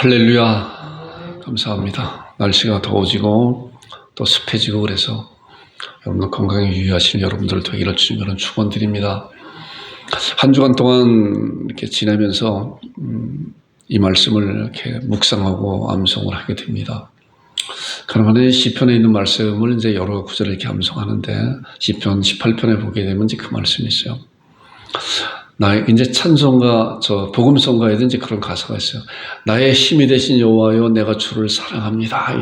할렐루야. 감사합니다. 날씨가 더워지고 또 습해지고 그래서 여러분들 건강에 유의하시는 여러분들 되기를 주님으로 축원드립니다. 한 주간 동안 이렇게 지내면서 이 말씀을 이렇게 묵상하고 암송을 하게 됩니다. 그러면 시편에 있는 말씀을 이제 여러 구절을 이렇게 암송하는데 시편 18편에 보게 되면 이제 그 말씀이 있어요. 나의 이제 찬송가 복음성가에도 이제 그런 가사가 있어요. 나의 힘이 되신 여호와여 내가 주를 사랑합니다.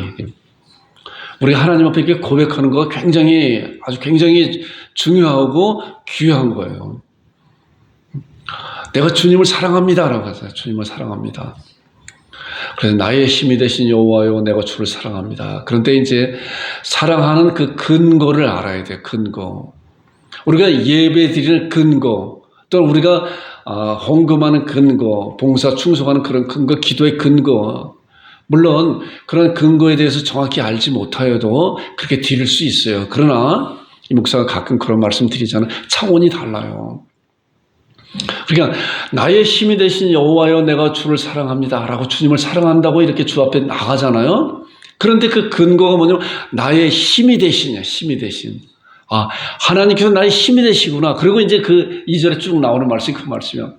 우리가 하나님 앞에 이렇게 고백하는 거가 아주 굉장히 중요하고 귀한 거예요. 내가 주님을 사랑합니다라고 하잖아요. 주님을 사랑합니다. 그래서 나의 힘이 되신 여호와여 내가 주를 사랑합니다. 그런데 이제 사랑하는 그 근거를 알아야 돼요. 근거. 우리가 예배 드리는 근거, 또 우리가 헌금하는 근거, 봉사 충성하는 그런 근거, 기도의 근거, 물론 그런 근거에 대해서 정확히 알지 못하여도 그렇게 드릴 수 있어요. 그러나 이 목사가 가끔 그런 말씀 드리잖아요. 차원이 달라요. 그러니까 나의 힘이 되신 여호와여 내가 주를 사랑합니다 라고 주님을 사랑한다고 이렇게 주 앞에 나가잖아요. 그런데 그 근거가 뭐냐면 나의 힘이 되시냐, 힘이 되신. 하나님께서 나의 힘이 되시구나. 그리고 이제 그 2절에 쭉 나오는 말씀이 그 말씀이요.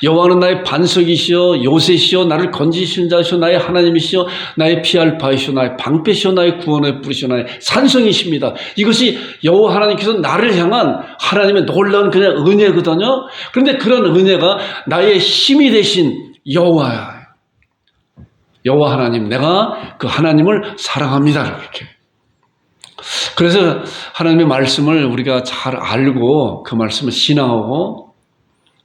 여호와는 나의 반석이시여 요새시여 나를 건지시는 자시여 나의 하나님이시여 나의 피할 바이시여 나의 방패시여 나의 구원의 뿌리시여 나의 산성이십니다. 이것이 여호와 하나님께서 나를 향한 하나님의 놀라운 그냥 은혜거든요. 그런데 그런 은혜가 나의 힘이 되신 여호와야. 여호와 하나님, 내가 그 하나님을 사랑합니다. 이렇게. 그래서 하나님의 말씀을 우리가 잘 알고 그 말씀을 신앙하고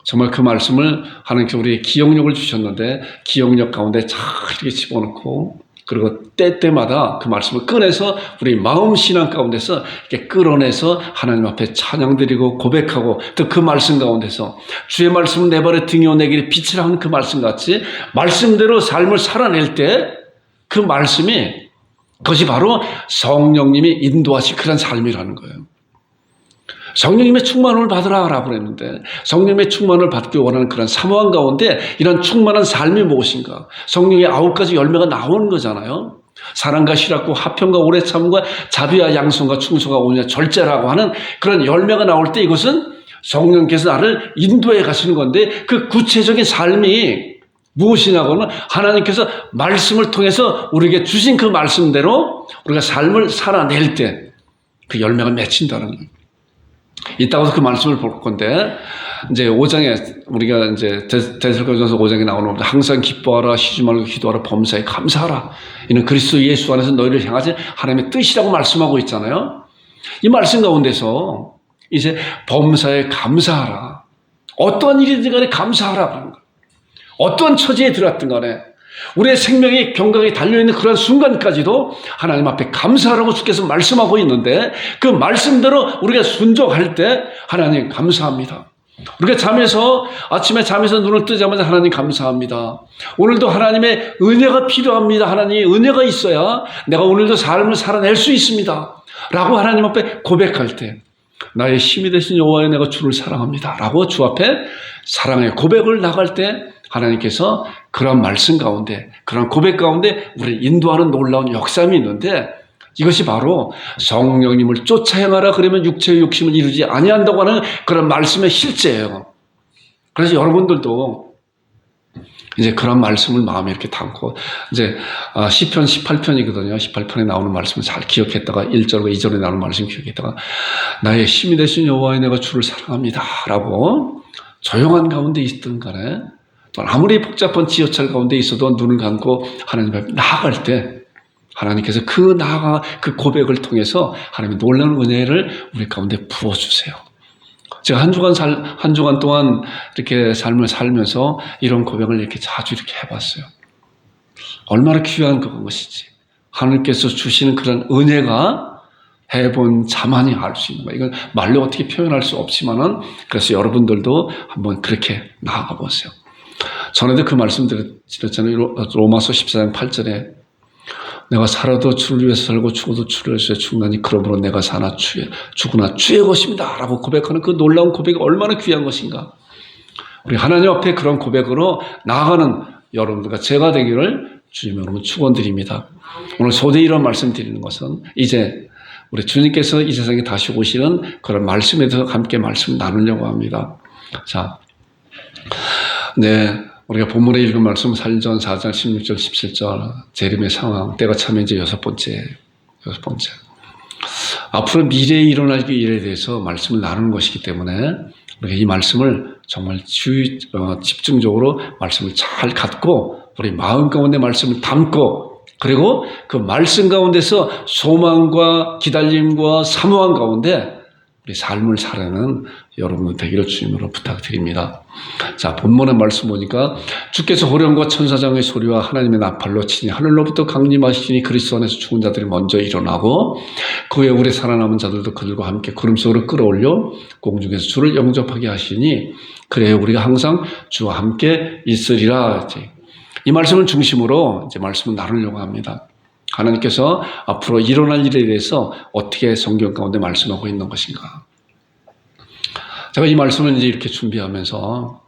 정말 그 말씀을 하나님께서 우리에게 기억력을 주셨는데 기억력 가운데 잘 이렇게 집어넣고 그리고 때때마다 그 말씀을 꺼내서 우리 마음 신앙 가운데서 이렇게 끌어내서 하나님 앞에 찬양드리고 고백하고 또 그 말씀 가운데서 주의 말씀은 내 발의 등이요 내 길에 빛이라 하는 그 말씀 같이 말씀대로 삶을 살아낼 때 그 말씀이 그것이 바로 성령님이 인도하신 그런 삶이라는 거예요. 성령님의 충만을 받으라고 그랬는데 성령님의 충만을 받기 원하는 그런 사모함 가운데 이런 충만한 삶이 무엇인가? 성령의 9가지 열매가 나오는 거잖아요. 사랑과 실학과 화평과 오래 참음과 자비와 양성과 충성과 온유와 절제라고 하는 그런 열매가 나올 때 이것은 성령께서 나를 인도해 가시는 건데 그 구체적인 삶이 무엇이냐고는 하나님께서 말씀을 통해서 우리에게 주신 그 말씀대로 우리가 삶을 살아낼 때 그 열매가 맺힌다는 거예요. 이따가서 그 말씀을 볼 건데 이제 5장에 우리가 이제 데살로니가전서 5장에 나오는 항상 기뻐하라 쉬지 말고 기도하라 범사에 감사하라 이는 그리스도 예수 안에서 너희를 향하신 하나님의 뜻이라고 말씀하고 있잖아요. 이 말씀 가운데서 이제 범사에 감사하라. 어떠한 일이든 간에 감사하라 그런 거예요. 어떠한 처지에 들어왔든 간에 우리의 생명이 경각에 달려있는 그런 순간까지도 하나님 앞에 감사하라고 주께서 말씀하고 있는데 그 말씀대로 우리가 순종할 때 하나님 감사합니다. 우리가 아침에 잠에서 눈을 뜨자마자 하나님 감사합니다. 오늘도 하나님의 은혜가 필요합니다. 하나님의 은혜가 있어야 내가 오늘도 삶을 살아낼 수 있습니다. 라고 하나님 앞에 고백할 때 나의 힘이 되신 여호와여 내가 주를 사랑합니다. 라고 주 앞에 사랑의 고백을 나갈 때 하나님께서 그런 말씀 가운데 그런 고백 가운데 우리를 인도하는 놀라운 역사함이 있는데 이것이 바로 성령님을 쫓아 행하라 그러면 육체의 욕심을 이루지 아니한다고 하는 그런 말씀의 실제예요. 그래서 여러분들도 이제 그런 말씀을 마음에 이렇게 담고 이제 시편 18편이거든요. 18편에 나오는 말씀을 잘 기억했다가 1절과 2절에 나오는 말씀 기억했다가 나의 힘이 되신 여호와여 내가 주를 사랑합니다 라고 조용한 가운데 있든 간에 또 아무리 복잡한 지하철 가운데 있어도 눈을 감고 하나님 앞에 나아갈 때 하나님께서 그 고백을 통해서 하나님의 놀라운 은혜를 우리 가운데 부어주세요. 제가 한 주간 동안 이렇게 삶을 살면서 이런 고백을 이렇게 자주 이렇게 해봤어요. 얼마나 귀한 것이지. 하나님께서 주시는 그런 은혜가 해본 자만이 알 수 있는 거예요. 이건 말로 어떻게 표현할 수 없지만은 그래서 여러분들도 한번 그렇게 나아가 보세요. 전에도 그 말씀 드렸잖아요. 로마서 14장 8절에 내가 살아도 주를 위해서 살고 죽어도 주를 위해서 죽나니 그러므로 내가 사나 죽으나 주의 것입니다 라고 고백하는 그 놀라운 고백이 얼마나 귀한 것인가. 우리 하나님 앞에 그런 고백으로 나아가는 여러분들과 제가 되기를 주님 여러분 축원드립니다. 오늘 소대히 이런 말씀 드리는 것은 이제 우리 주님께서 이 세상에 다시 오시는 그런 말씀에 대해서 함께 말씀 나누려고 합니다. 자, 네, 우리가 본문에 읽은 말씀 사전 4장 16절 17절 재림의 상황 때가 차면 이제 여섯 번째 앞으로 미래에 일어날 일에 대해서 말씀을 나누는 것이기 때문에 우리가 이 말씀을 정말 집중적으로 말씀을 잘 갖고 우리 마음 가운데 말씀을 담고 그리고 그 말씀 가운데서 소망과 기다림과 사모함 가운데 우리 삶을 살아가는 여러분 되기를 주님으로 부탁드립니다. 자, 본문의 말씀 보니까 주께서 호령과 천사장의 소리와 하나님의 나팔로 치니 하늘로부터 강림하시니 그리스도 안에서 죽은 자들이 먼저 일어나고 그 후에 우리 살아남은 자들도 그들과 함께 구름 속으로 끌어올려 공중에서 주를 영접하게 하시니 그래야 우리가 항상 주와 함께 있으리라. 이 말씀을 중심으로 이제 말씀을 나누려고 합니다. 하나님께서 앞으로 일어날 일에 대해서 어떻게 성경 가운데 말씀하고 있는 것인가. 제가 이 말씀을 이제 이렇게 준비하면서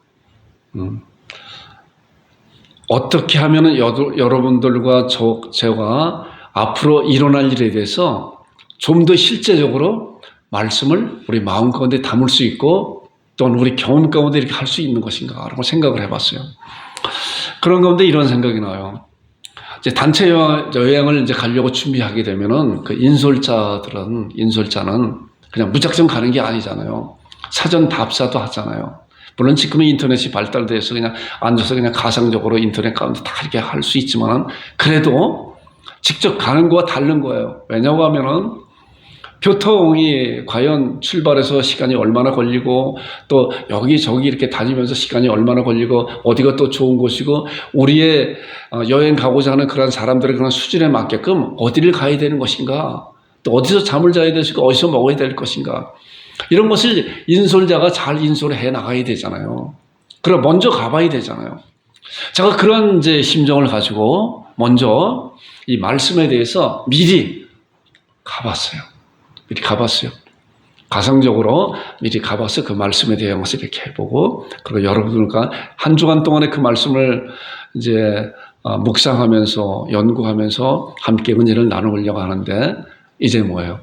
어떻게 하면은 여러분들과 제가 앞으로 일어날 일에 대해서 좀 더 실제적으로 말씀을 우리 마음 가운데 담을 수 있고 또는 우리 경험 가운데 이렇게 할 수 있는 것인가라고 생각을 해봤어요. 그런 가운데 이런 생각이 나요. 이제 단체 여행을 이제 가려고 준비하게 되면은 그 인솔자는 그냥 무작정 가는 게 아니잖아요. 사전 답사도 하잖아요. 물론 지금은 인터넷이 발달돼서 그냥 앉아서 그냥 가상적으로 인터넷 가운데 다 이렇게 할 수 있지만 그래도 직접 가는 거와 다른 거예요. 왜냐고 하면은 교통이 과연 출발해서 시간이 얼마나 걸리고 또 여기저기 이렇게 다니면서 시간이 얼마나 걸리고 어디가 또 좋은 곳이고 우리의 여행 가고자 하는 그런 사람들의 그런 수준에 맞게끔 어디를 가야 되는 것인가 또 어디서 잠을 자야 될 것인가 어디서 먹어야 될 것인가 이런 것을 인솔자가 잘 인솔을 해 나가야 되잖아요. 그럼 먼저 가봐야 되잖아요. 제가 그런 이제 심정을 가지고 먼저 이 말씀에 대해서 미리 가봤어요. 가상적으로 미리 가봐서 그 말씀에 대한 것을 이렇게 해보고, 그리고 여러분들과 한 주간 동안에 그 말씀을 이제 묵상하면서, 연구하면서 함께 은혜를 나누려고 하는데, 이제 뭐예요?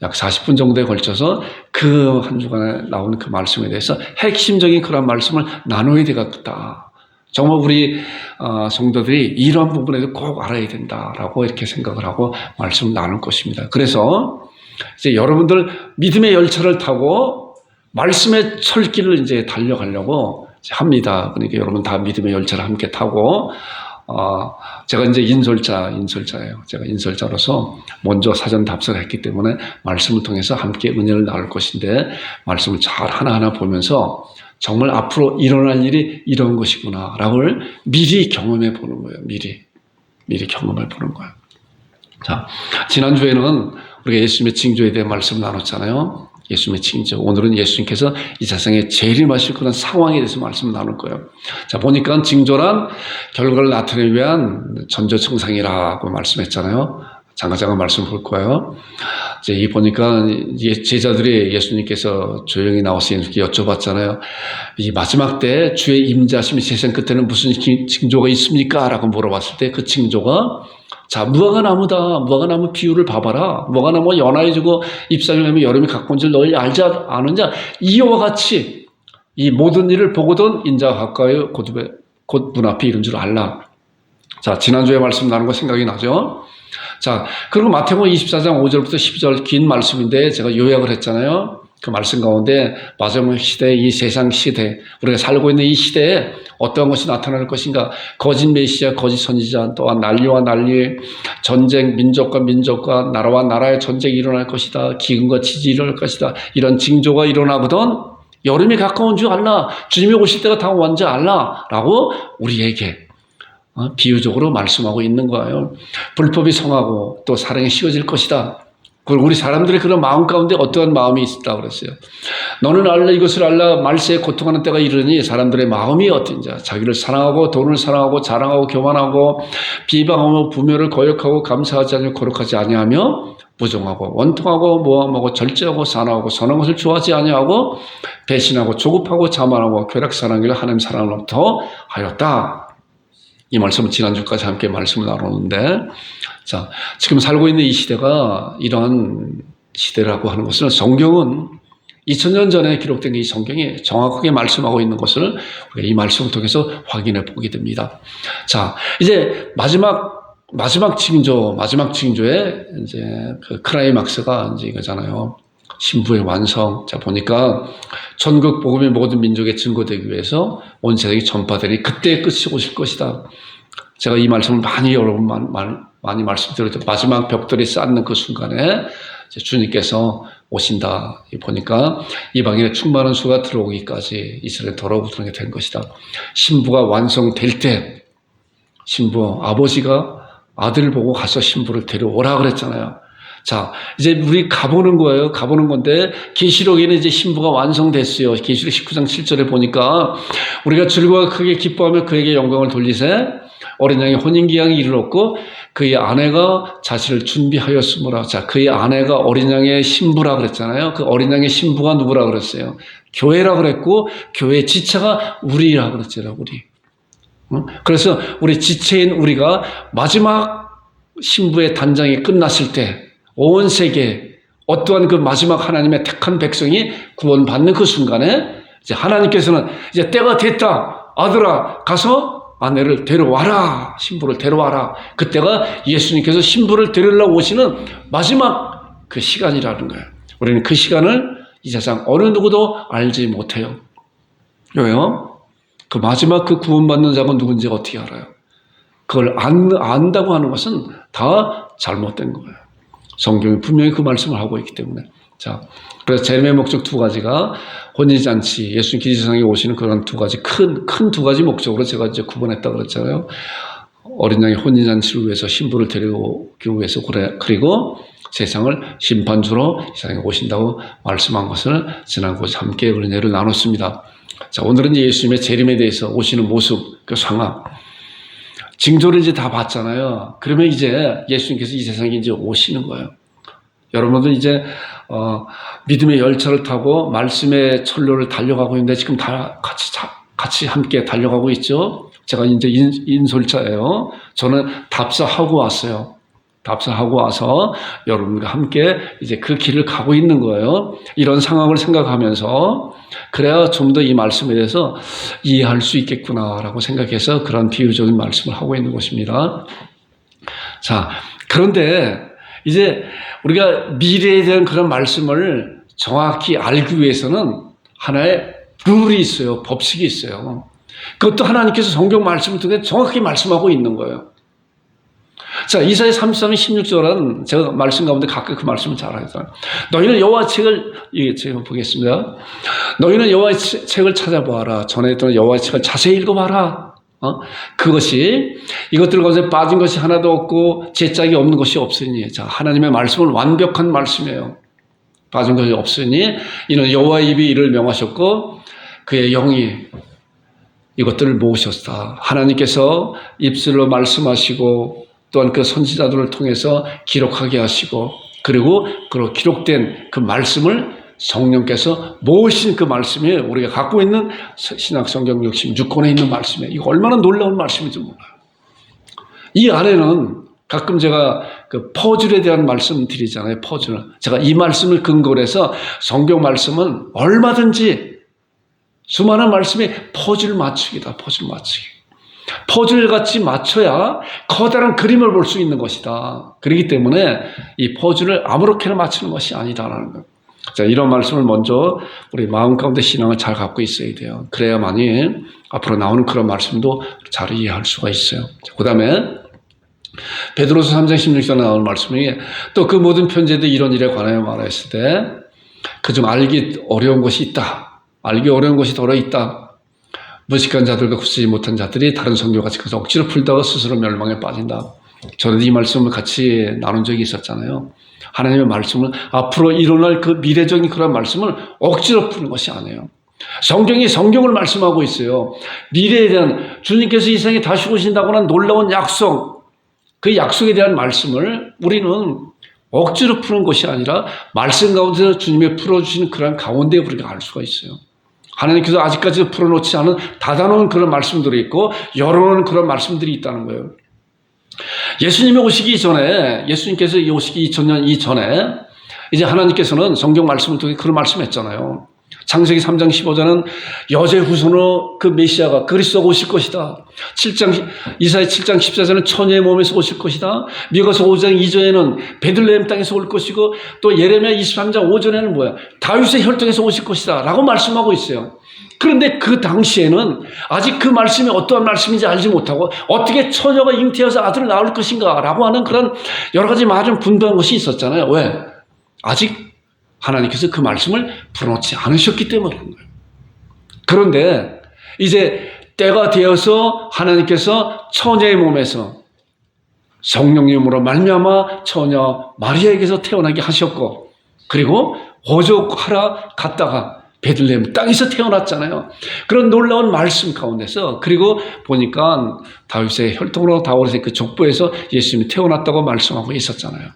약 40분 정도에 걸쳐서 그 한 주간에 나오는 그 말씀에 대해서 핵심적인 그런 말씀을 나눠야 되겠다. 정말 우리 성도들이 이런 부분에도 꼭 알아야 된다라고 이렇게 생각을 하고 말씀을 나눌 것입니다. 그래서 이제 여러분들 믿음의 열차를 타고 말씀의 철길을 이제 달려가려고 합니다. 그러니까 여러분 다 믿음의 열차를 함께 타고 제가 이제 인솔자예요. 제가 인솔자로서 먼저 사전 답사를 했기 때문에 말씀을 통해서 함께 은혜를 나눌 것인데 말씀을 잘 하나하나 보면서 정말 앞으로 일어날 일이 이런 것이구나 라고를 미리 경험해 보는 거예요. 미리 경험해 보는 거예요. 자, 지난주에는 우리가 예수님의 징조에 대해 말씀을 나눴잖아요. 예수님의 징조. 오늘은 예수님께서 이 세상에 재림하실 그런 상황에 대해서 말씀을 나눌 거예요. 자, 보니까 징조란 결과를 나타내기 위한 전조청상이라고 말씀했잖아요. 잠깐 말씀 볼 거예요. 이제 이 보니까 제자들이 예수님께서 조용히 나와서 예수님께 여쭤봤잖아요. 이 마지막 때 주의 임재하심이 세상 끝에는 무슨 징조가 있습니까? 라고 물어봤을 때 그 징조가 자, 무화과나무다. 무화과나무 비유를 봐봐라. 무화과나무가 연하해지고 잎사귀를 하면 여름이 가까운 줄 너희 알지 아느냐? 이와 같이 이 모든 일을 보거든 인자가 가까이 곧 문 앞에 이른 줄 알라. 자, 지난주에 말씀 나눈 거 생각이 나죠? 자, 그리고 마태복음 24장 5절부터 12절 긴 말씀인데 제가 요약을 했잖아요. 그 말씀 가운데 마지막 시대, 이 세상 시대, 우리가 살고 있는 이 시대에 어떠한 것이 나타날 것인가? 거짓 메시아, 거짓 선지자, 또한 난리와 난리, 전쟁, 민족과 민족과 나라와 나라의 전쟁이 일어날 것이다. 기근과 지진이 일어날 것이다. 이런 징조가 일어나거든 여름이 가까운 줄 알라. 주님이 오실 때가 다가온 줄 알라. 라고 우리에게 비유적으로 말씀하고 있는 거예요. 불법이 성하고 또 사랑이 식어질 것이다. 그리고 우리 사람들의 그런 마음 가운데 어떠한 마음이 있다 그랬어요. 너는 알라 이것을 알라 말세에 고통하는 때가 이르니 사람들의 마음이 어떤지 자기를 사랑하고 돈을 사랑하고 자랑하고 교만하고 비방하고 부모를 거역하고 감사하지 않으며 거룩하지 아니하며 부정하고 원통하고 모함하고 절제하고 사나하고 선한 것을 좋아하지 아니하고 배신하고 조급하고 자만하고 쾌락사랑을 하나님 사랑으로부터 하였다. 이 말씀은 지난주까지 함께 말씀을 나눴는데, 자, 지금 살고 있는 이 시대가 이러한 시대라고 하는 것은 성경은 2000년 전에 기록된 이 성경이 정확하게 말씀하고 있는 것을 우리가 이 말씀을 통해서 확인해 보게 됩니다. 자, 이제 마지막 징조의 이제 그 크라이막스가 이제 이거잖아요. 신부의 완성. 자, 보니까 전국 복음이 모든 민족에 증거되기 위해서 온 세상이 전파되니 그때의 끝이 오실 것이다. 제가 이 말씀을 여러 번 많이 말씀드렸죠. 마지막 벽돌이 쌓는 그 순간에 이제 주님께서 오신다. 보니까 이방인의 충만한 수가 들어오기까지 이스라엘 더러부드는 게 된 것이다. 신부가 완성될 때 신부 아버지가 아들을 보고 가서 신부를 데려오라 그랬잖아요. 자, 이제 우리 가보는 거예요. 가보는 건데 계시록에는 이제 신부가 완성됐어요. 계시록 19장 7절에 보니까 우리가 즐거워 크게 기뻐하며 그에게 영광을 돌리세 어린 양의 혼인기한이 이르렀고 그의 아내가 자신을 준비하였으므라. 자, 그의 아내가 어린 양의 신부라 그랬잖아요. 그 어린 양의 신부가 누구라 그랬어요? 교회라 그랬고 교회의 지체가 우리라 그랬잖아요. 우리. 그래서 우리 지체인 우리가 마지막 신부의 단장이 끝났을 때 온 세계 어떠한 그 마지막 하나님의 택한 백성이 구원받는 그 순간에 이제 하나님께서는 이제 때가 됐다. 아들아 가서 아내를 데려와라. 신부를 데려와라. 그때가 예수님께서 신부를 데리러 오시는 마지막 그 시간이라는 거예요. 우리는 그 시간을 이 세상 어느 누구도 알지 못해요. 왜요? 그 마지막 그 구원받는 자가 누군지 어떻게 알아요? 그걸 안다고 하는 것은 다 잘못된 거예요. 성경이 분명히 그 말씀을 하고 있기 때문에. 자, 그래서 재림의 목적 두 가지가 혼인잔치, 예수님 기지상에 오시는 그런 두 가지, 큰 두 가지 목적으로 제가 이제 구분했다고 그랬잖아요. 어린 양의 혼인잔치를 위해서 신부를 데려오기 위해서 그리고 세상을 심판주로 이 세상에 오신다고 말씀한 것을 지난주에 함께 은혜를 나눴습니다. 자, 오늘은 예수님의 재림에 대해서 오시는 모습, 그 상황, 징조를 이제 다 봤잖아요. 그러면 이제 예수님께서 이 세상에 이제 오시는 거예요. 여러분들 이제 믿음의 열차를 타고 말씀의 철로를 달려가고 있는데 지금 다 같이 함께 달려가고 있죠. 제가 이제 인솔차예요. 저는 답사하고 왔어요. 답사하고 와서 여러분과 함께 이제 그 길을 가고 있는 거예요. 이런 상황을 생각하면서 그래야 좀 더 이 말씀에 대해서 이해할 수 있겠구나라고 생각해서 그런 비유적인 말씀을 하고 있는 것입니다. 자, 그런데 이제 우리가 미래에 대한 그런 말씀을 정확히 알기 위해서는 하나의 룰이 있어요. 법칙이 있어요. 그것도 하나님께서 성경 말씀을 통해 정확히 말씀하고 있는 거예요. 자, 이사야 33장 16절은 제가 말씀 가운데 가끔 그 말씀을 잘 하잖아요. 너희는 여호와 책을, 제가 보겠습니다. 너희는 여호와의 책을 찾아보아라. 전에 있던 여호와의 책을 자세히 읽어봐라. 그것이 이것들 가운데 빠진 것이 하나도 없고 제짝이 없는 것이 없으니. 자, 하나님의 말씀은 완벽한 말씀이에요. 빠진 것이 없으니 이는 여호와의 입이 이를 명하셨고 그의 영이 이것들을 모으셨다. 하나님께서 입술로 말씀하시고 또한 그 선지자들을 통해서 기록하게 하시고 그리고 그 기록된 그 말씀을 성령께서 모으신 그 말씀이 우리가 갖고 있는 신약성경 66권에 있는 말씀이에요. 이거 얼마나 놀라운 말씀인지 몰라요. 이 안에는 가끔 제가 그 퍼즐에 대한 말씀 드리잖아요. 퍼즐. 제가 이 말씀을 근거로 해서 성경 말씀은 얼마든지 수많은 말씀이 퍼즐 맞추기다. 퍼즐 맞추기. 퍼즐같이 맞춰야 커다란 그림을 볼 수 있는 것이다. 그렇기 때문에 이 퍼즐을 아무렇게나 맞추는 것이 아니다라는 것. 자, 이런 말씀을 먼저 우리 마음 가운데 신앙을 잘 갖고 있어야 돼요. 그래야만이 앞으로 나오는 그런 말씀도 잘 이해할 수가 있어요. 그 다음에 베드로서 3장 16절에 나오는 말씀이 또 그 모든 편지에도 이런 일에 관하여 말했을 때 그중 알기 어려운 것이 있다. 알기 어려운 것이 더러 있다. 무식한 자들과 굳지 못한 자들이 다른 성경같이 그래서 억지로 풀다가 스스로 멸망에 빠진다. 저는 이 말씀을 같이 나눈 적이 있었잖아요. 하나님의 말씀을 앞으로 일어날 그 미래적인 그런 말씀을 억지로 푸는 것이 아니에요. 성경이 성경을 말씀하고 있어요. 미래에 대한 주님께서 이 세상에 다시 오신다고 하는 놀라운 약속, 그 약속에 대한 말씀을 우리는 억지로 푸는 것이 아니라 말씀 가운데서 주님이 풀어주시는 그런 가운데 우리가 알 수가 있어요. 하나님께서 아직까지도 풀어놓지 않은 닫아놓은 그런 말씀들이 있고 열어놓은 그런 말씀들이 있다는 거예요. 예수님이 오시기 전에, 예수님께서 오시기 2000년 이전에 이제 하나님께서는 성경 말씀을 통해 그런 말씀했잖아요. 창세기 3장 15절은 여자의 후손으로 그 메시아가 그리스도가 오실 것이다. 이사야 7장 14절은 처녀의 몸에서 오실 것이다. 미가서 5장 2절에는 베들레헴 땅에서 올 것이고 또 예레미야 23장 5절에는 뭐야? 다윗의 혈통에서 오실 것이다 라고 말씀하고 있어요. 그런데 그 당시에는 아직 그 말씀이 어떠한 말씀인지 알지 못하고 어떻게 처녀가 잉태해서 아들을 낳을 것인가 라고 하는 그런 여러 가지 말은 분분한 것이 있었잖아요. 왜? 아직 하나님께서 그 말씀을 풀어놓지 않으셨기 때문인 거예요. 그런데 이제 때가 되어서 하나님께서 처녀의 몸에서 성령님으로 말미암아 처녀 마리아에게서 태어나게 하셨고 그리고 오족하러 갔다가 베들레헴 땅에서 태어났잖아요. 그런 놀라운 말씀 가운데서 그리고 보니까 다윗의 혈통으로 다윗의 그 족보에서 예수님이 태어났다고 말씀하고 있었잖아요.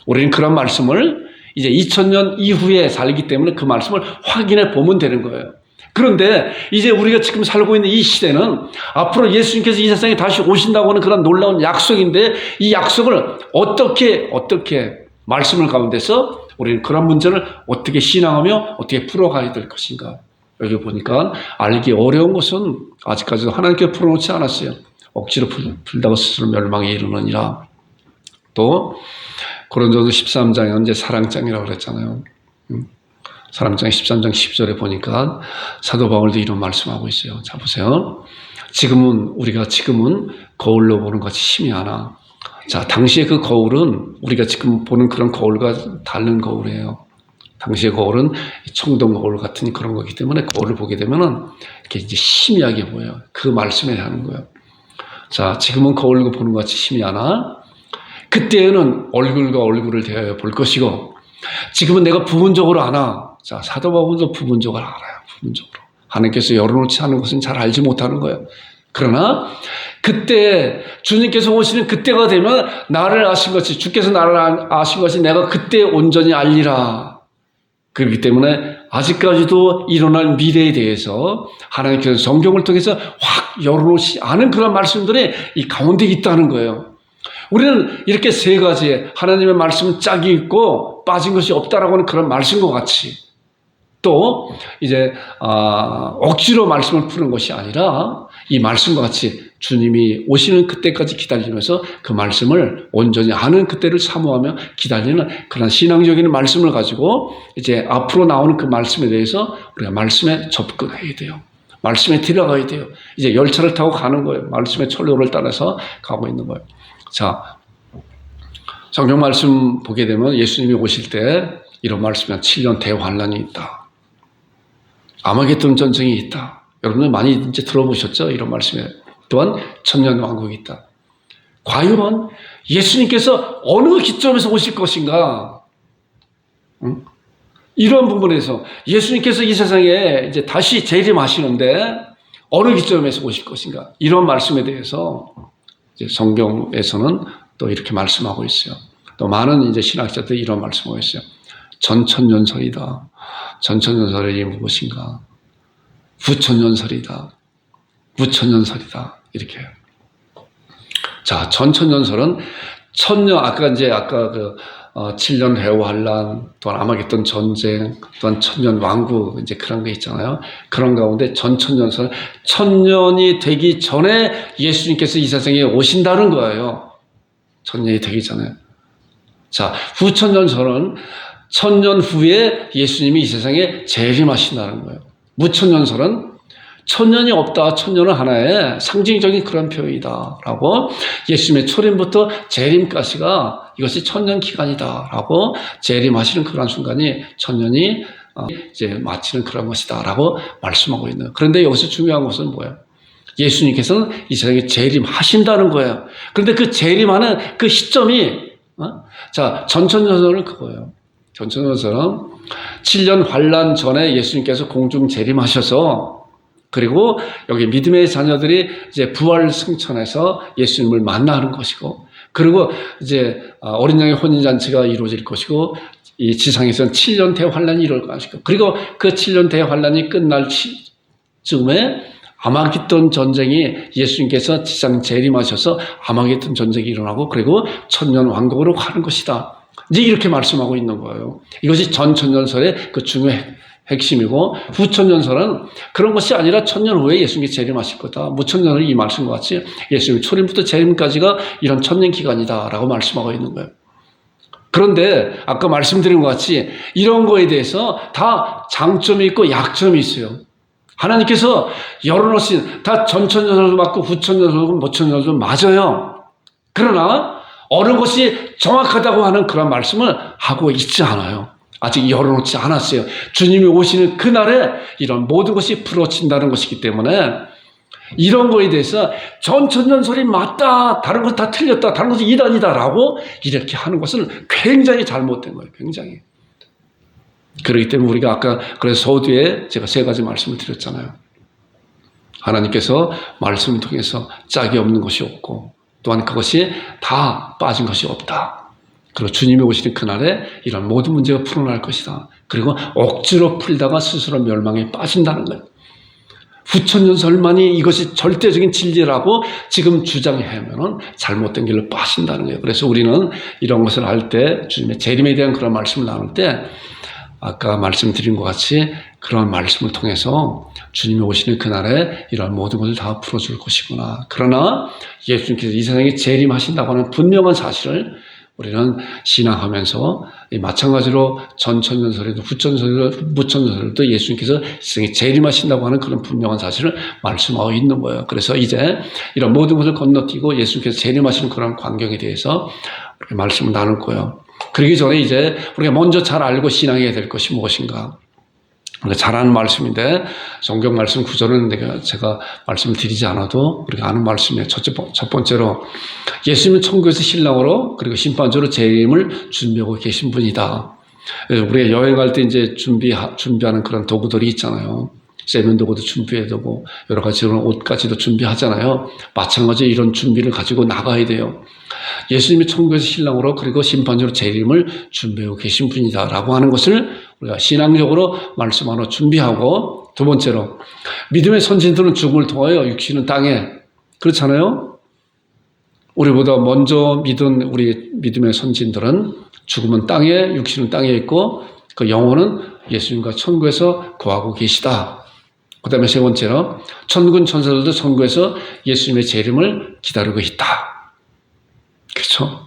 우리는 그런 말씀을 이제 2000년 이후에 살기 때문에 그 말씀을 확인해 보면 되는 거예요. 그런데 이제 우리가 지금 살고 있는 이 시대는 앞으로 예수님께서 이 세상에 다시 오신다고 하는 그런 놀라운 약속인데 이 약속을 어떻게 말씀을 가운데서 우리는 그런 문제를 어떻게 신앙하며 어떻게 풀어가야 될 것인가. 여기 보니까 알기 어려운 것은 아직까지도 하나님께 풀어놓지 않았어요. 억지로 풀다가 스스로 멸망에 이르느니라. 또 고린도서 13장에 이제 사랑장이라고 그랬잖아요. 사랑장 13장 10절에 보니까 사도 바울도 이런 말씀하고 있어요. 자 보세요. 우리가 지금은 거울로 보는 것이 심히 하나. 자, 당시에 그 거울은 우리가 지금 보는 그런 거울과 다른 거울이에요. 당시의 거울은 청동 거울 같은 그런 거기 때문에 거울을 보게 되면은 이렇게 이제 희미하게 보여요. 그 말씀에 하는 거예요. 자, 지금은 거울로 보는 것 같이 심히 하나. 그때는 얼굴과 얼굴을 대하여 볼 것이고 지금은 내가 부분적으로 아나. 자, 사도 바울도 부분적으로 알아요. 부분적으로. 하나님께서 열어놓지 않은 것은 잘 알지 못하는 거예요. 그러나 그때 주님께서 오시는 그때가 되면 나를 아신 것이 주께서 나를 아신 것이 내가 그때 온전히 알리라. 그렇기 때문에 아직까지도 일어날 미래에 대해서 하나님께서 성경을 통해서 확 열어놓지 않은 그런 말씀들이 이 가운데 있다는 거예요. 우리는 이렇게 세 가지의 하나님의 말씀은 짝이 있고 빠진 것이 없다라고 하는 그런 말씀과 같이 또 이제 억지로 말씀을 푸는 것이 아니라 이 말씀과 같이 주님이 오시는 그때까지 기다리면서 그 말씀을 온전히 아는 그때를 사모하며 기다리는 그런 신앙적인 말씀을 가지고 이제 앞으로 나오는 그 말씀에 대해서 우리가 말씀에 접근해야 돼요. 말씀에 들어가야 돼요. 이제 열차를 타고 가는 거예요. 말씀의 철로를 따라서 가고 있는 거예요. 자, 성경 말씀 보게 되면 예수님이 오실 때 이런 말씀이 7년 대환란이 있다. 아마겟돈 전쟁이 있다. 여러분들 많이 이제 들어보셨죠? 이런 말씀에. 또한 천년 왕국이 있다. 과연 예수님께서 어느 기점에서 오실 것인가? 응? 이런 부분에서 예수님께서 이 세상에 이제 다시 재림하시는데 어느 기점에서 오실 것인가? 이런 말씀에 대해서 이제 성경에서는 또 이렇게 말씀하고 있어요. 또 많은 이제 신학자들이 이런 말씀하고 있어요. 전천년설이다. 전천년설이 무엇인가? 부천년설이다. 무천년설이다. 이렇게. 자, 전천년설은 아까 그 7년 대환란, 또한 아마겟돈 전쟁, 또한 천년 왕국 이제 그런 거 있잖아요. 그런 가운데 전천년설, 천년이 되기 전에 예수님께서 이 세상에 오신다는 거예요. 천년이 되기 전에. 자, 후천년설은 천년 후에 예수님이 이 세상에 재림하신다는 거예요. 무천년설은 천년이 없다. 천년은 하나의 상징적인 그런 표현이다라고 예수님의 초림부터 재림까지가 이것이 천년 기간이다라고 재림하시는 그런 순간이 천년이 이제 마치는 그런 것이다라고 말씀하고 있는 거예요. 그런데 여기서 중요한 것은 뭐예요? 예수님께서는 이 세상에 재림하신다는 거예요. 그런데 그 재림하는 그 시점이 자, 전천년설은 그거예요. 전천년설은 7년 환란 전에 예수님께서 공중 재림하셔서 그리고 여기 믿음의 자녀들이 이제 부활 승천해서 예수님을 만나는 것이고, 그리고 이제 어린 양의 혼인잔치가 이루어질 것이고, 이 지상에서는 7년 대환란이 이룰 것이고, 그리고 그 7년 대환란이 끝날 즈음에 아마겟돈 전쟁이 예수님께서 지상 재림하셔서 아마겟돈 전쟁이 일어나고 그리고 천년 왕국으로 가는 것이다. 이제 이렇게 말씀하고 있는 거예요. 이것이 전천년설의 그 중요한 핵심이고 후천년설은 그런 것이 아니라 천년 후에 예수님이 재림하실 거다. 무천년을 이 말씀과 같이 예수님 초림부터 재림까지가 이런 천년 기간이다라고 말씀하고 있는 거예요. 그런데 아까 말씀드린 것 같이 이런 거에 대해서 다 장점이 있고 약점이 있어요. 하나님께서 열어놓으신 다 전천년설도 맞고 후천년설도 무천년설도 맞아요. 그러나 어느 것이 정확하다고 하는 그런 말씀을 하고 있지 않아요. 아직 열어놓지 않았어요. 주님이 오시는 그날에 이런 모든 것이 풀어진다는 것이기 때문에 이런 거에 대해서 전천년설이 맞다, 다른 것 다 틀렸다, 다른 것은 이단이다라고 이렇게 하는 것은 굉장히 잘못된 거예요. 굉장히. 그렇기 때문에 우리가 아까 그래서 서두에 제가 3가지 말씀을 드렸잖아요. 하나님께서 말씀을 통해서 짝이 없는 것이 없고 또한 그것이 다 빠진 것이 없다. 그리고 주님이 오시는 그날에 이런 모든 문제가 풀어날 것이다. 그리고 억지로 풀다가 스스로 멸망에 빠진다는 거예요. 후천년설만이 이것이 절대적인 진리라고 지금 주장하면은 잘못된 길로 빠진다는 거예요. 그래서 우리는 이런 것을 할 때 주님의 재림에 대한 그런 말씀을 나눌 때 아까 말씀드린 것 같이 그런 말씀을 통해서 주님이 오시는 그날에 이런 모든 것을 다 풀어줄 것이구나. 그러나 예수님께서 이 세상에 재림하신다고 하는 분명한 사실을 우리는 신앙하면서 마찬가지로 전천년설에도 후천년설에도 무천년설에도 예수님께서 이 세상에 재림하신다고 하는 그런 분명한 사실을 말씀하고 있는 거예요. 그래서 이제 이런 모든 것을 건너뛰고 예수님께서 재림하시는 그런 광경에 대해서 말씀을 나눌 거예요. 그러기 전에 이제 우리가 먼저 잘 알고 신앙해야 될 것이 무엇인가. 우리가 잘 아는 말씀인데 성경 말씀 구절은 제가 말씀을 드리지 않아도 우리가 아는 말씀이에요. 첫 번째로 예수님은 천국에서 신랑으로 그리고 심판주로 재림을 준비하고 계신 분이다. 우리가 여행할 때 이제 준비하는 그런 도구들이 있잖아요. 세면 도구도 준비해야 되고 여러 가지 옷까지도 준비하잖아요. 마찬가지로 이런 준비를 가지고 나가야 돼요. 예수님이 천국에서 신랑으로 그리고 심판주로 재림을 준비하고 계신 분이다라고 하는 것을 우리가 신앙적으로 말씀하러 준비하고, 두 번째로 믿음의 선진들은 죽음을 통하여 육신은 땅에, 그렇잖아요. 우리보다 먼저 믿은 우리 믿음의 선진들은 죽음은 땅에, 육신은 땅에 있고 그 영혼은 예수님과 천국에서 거하고 계시다. 그 다음에 세 번째로 천군 천사들도 천국에서 예수님의 재림을 기다리고 있다. 그렇죠?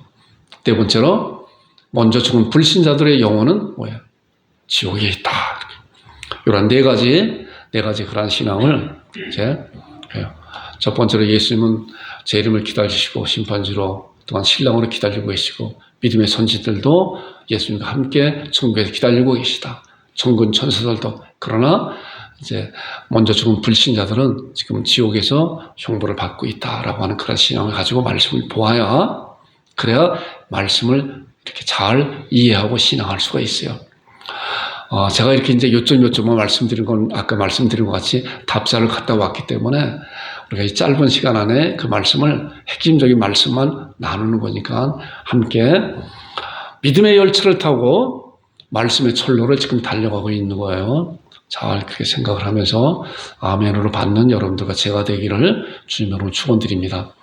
네 번째로 먼저 죽은 불신자들의 영혼은 뭐예요? 지옥에 있다. 이런 네 가지 그러한 신앙을 이제 첫 번째로 예수님은 재림을 기다리시고 심판주로 또한 신랑으로 기다리고 계시고 믿음의 선지들도 예수님과 함께 천국에서 기다리고 계시다. 천군 천사들도. 그러나 이제 먼저 죽은 불신자들은 지금 지옥에서 형벌을 받고 있다라고 하는 그런 신앙을 가지고 말씀을 보아야, 그래야 말씀을 이렇게 잘 이해하고 신앙할 수가 있어요. 제가 이렇게 이제 요점만 말씀드린 건 아까 말씀드린 것 같이 답사를 갔다 왔기 때문에 우리가 이 짧은 시간 안에 그 말씀을 핵심적인 말씀만 나누는 거니까 함께 믿음의 열차를 타고 말씀의 철로를 지금 달려가고 있는 거예요. 잘 그렇게 생각을 하면서 아멘으로 받는 여러분들과 제가 되기를 주님으로 축원드립니다.